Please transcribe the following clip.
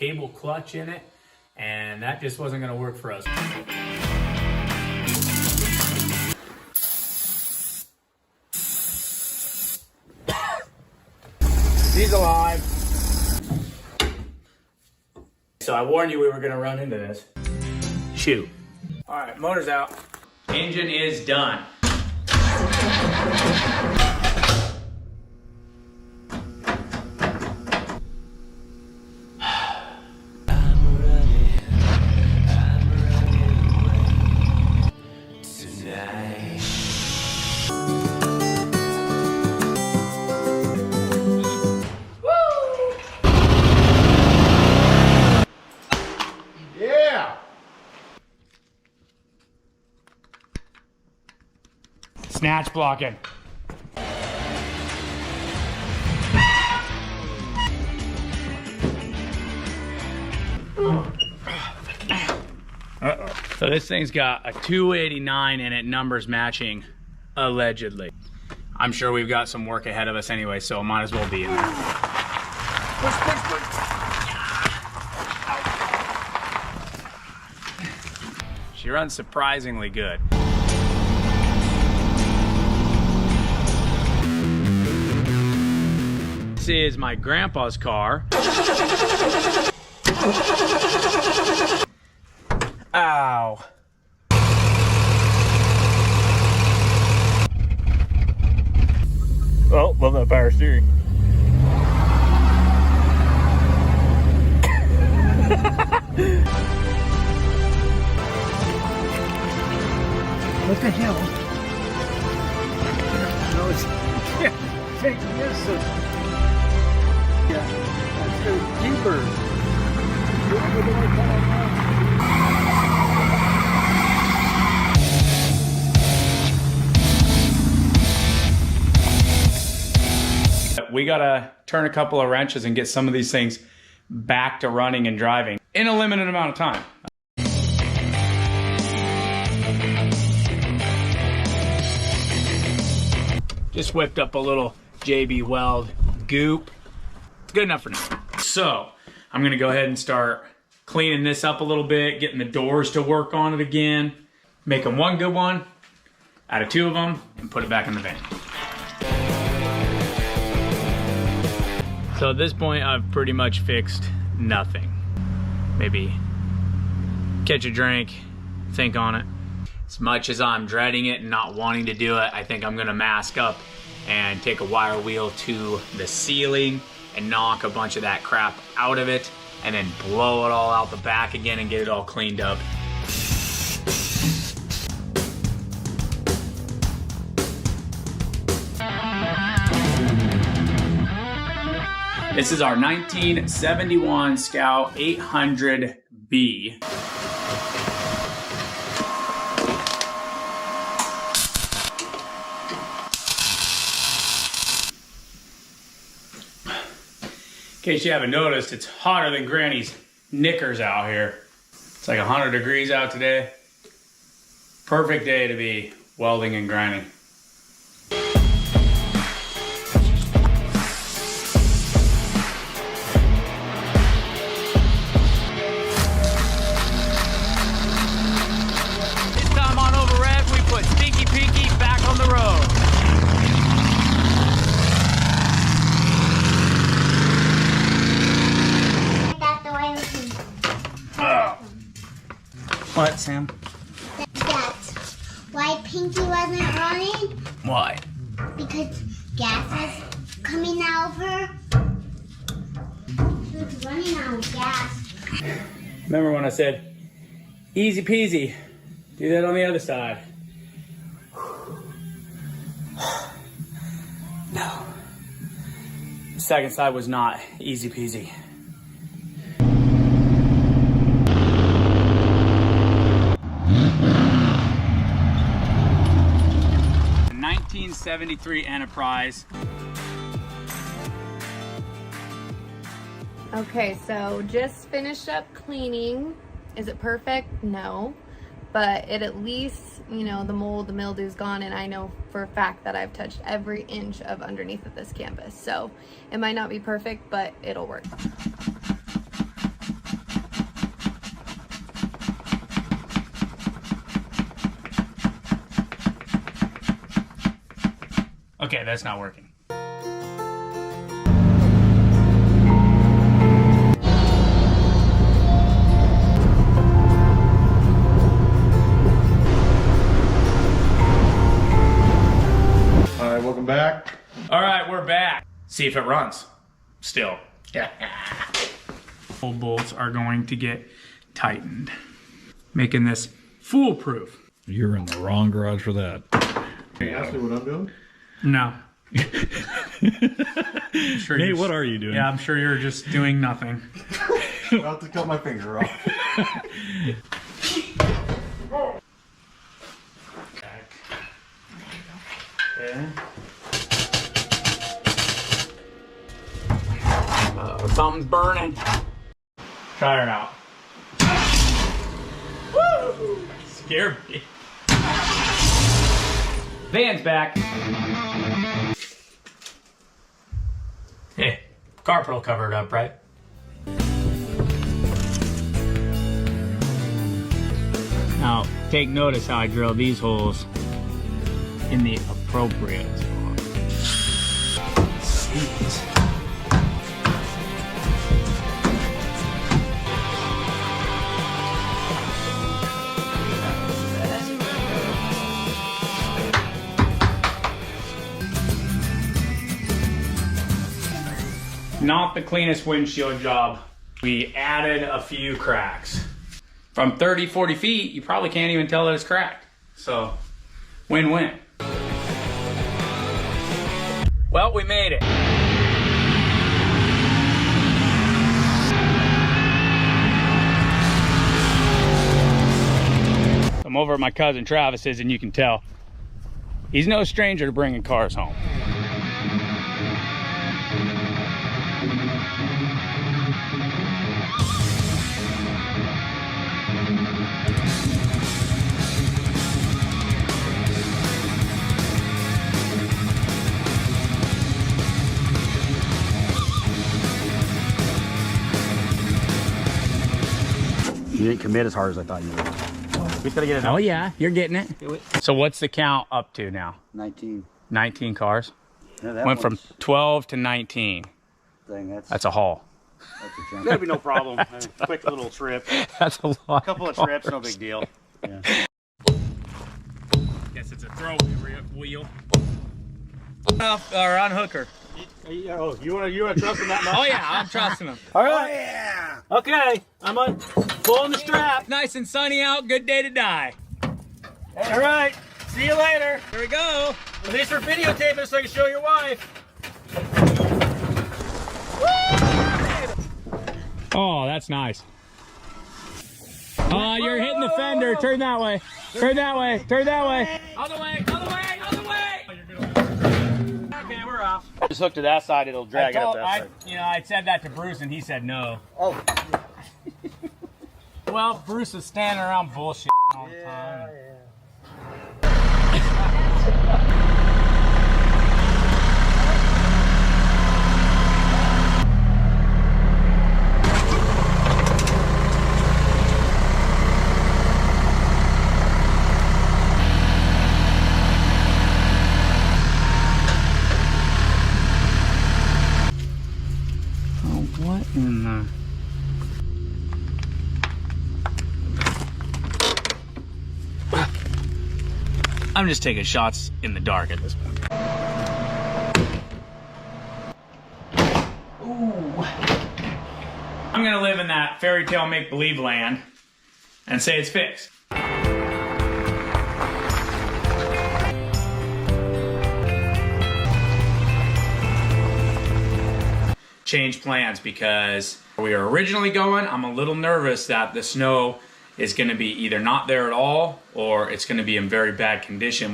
cable clutch in it, and that just wasn't gonna work for us. He's alive. So I warned you we were gonna run into this. Shoot. All right, motor's out. Engine is done. Snatch blocking. So this thing's got a 289 in it, numbers matching, allegedly. I'm sure we've got some work ahead of us anyway, so it might as well be in there. Push, push, push. She runs surprisingly good. This is my grandpa's car. Ow. Oh, love that power steering. What the hell? No, it's take this. Yeah, that's the Jeepers. We gotta turn a couple of wrenches and get some of these things back to running and driving in a limited amount of time. Just whipped up a little JB Weld goop. It's good enough for now. So I'm gonna go ahead and start cleaning this up a little bit, getting the doors to work on it again, make them one good one out of two of them, and put it back in the van. So at this point, I've pretty much fixed nothing. Maybe catch a drink, think on it. As much as I'm dreading it and not wanting to do it, I think I'm gonna mask up and take a wire wheel to the ceiling and knock a bunch of that crap out of it, and then blow it all out the back again and get it all cleaned up. This is our 1971 Scout 800B. In case you haven't noticed, it's hotter than Granny's knickers out here. It's like 100 degrees out today. Perfect day to be welding and grinding. This time on OverRevved, we put Stinky Pinky back on the road. What, Sam? That's why Pinky wasn't running. Why? Because gas was coming out of her. She was running out of gas. Remember when I said, easy peasy, do that on the other side. No. The second side was not easy peasy. 1973 Enterprise. Okay, so just finished up cleaning. Is it perfect? No. But it at least, you know, the mold, the mildew's gone, and I know for a fact that I've touched every inch of underneath of this canvas. So it might not be perfect, but it'll work. Okay, that's not working. All right, welcome back. All right, we're back. See if it runs. Still. Old bolts are going to get tightened, making this foolproof. You're in the wrong garage for that. Can you ask me what I'm doing? No. Sure Nate, what are you doing? Yeah, I'm sure you're just doing nothing. About to cut my finger off. Okay. Something's burning. Try her out. Woo! Scared me. Van's back. Hey, carpet covered up, right? Now, take notice how I drill these holes in the appropriate spot. Sweet. Not the cleanest windshield job. We added a few cracks. From 30, 40 feet, you probably can't even tell that it's cracked. So, win-win. Well, we made it. I'm over at my cousin Travis's, and you can tell he's no stranger to bringing cars home. You didn't commit as hard as I thought you would. We just gotta get it Oh out. yeah, you're getting it. So what's the count up to now? 19. 19 cars? Yeah, that Went from one's 12 to 19. thing. That's a haul. That's a jump. That'd be no problem. Quick little trip. That's a lot. A couple of trips, no big deal. Yeah. Guess it's a throwaway wheel. Or unhook her. Oh, you wanna trust him that much? Oh yeah, I'm trusting him. All right. Oh, yeah. Okay, I'm pulling the strap. Nice and sunny out, good day to die. All right, see you later. Here we go. At least for videotaping so I can show your wife. Oh, that's nice. Oh, you're hitting the fender. Turn that way. Turn that way. Turn that way. Other way. Other way. Other way. Okay, we're off. Just hook to that side, it'll drag it up that side. I said that to Bruce and he said no. Oh. Well, Bruce is standing around bullshit all the time. What in the... I'm just taking shots in the dark at this point. Ooh. I'm gonna live in that fairy tale make-believe land and say it's fixed. Change plans because we were originally going. I'm a little nervous that the snow is going to be either not there at all or it's going to be in very bad condition.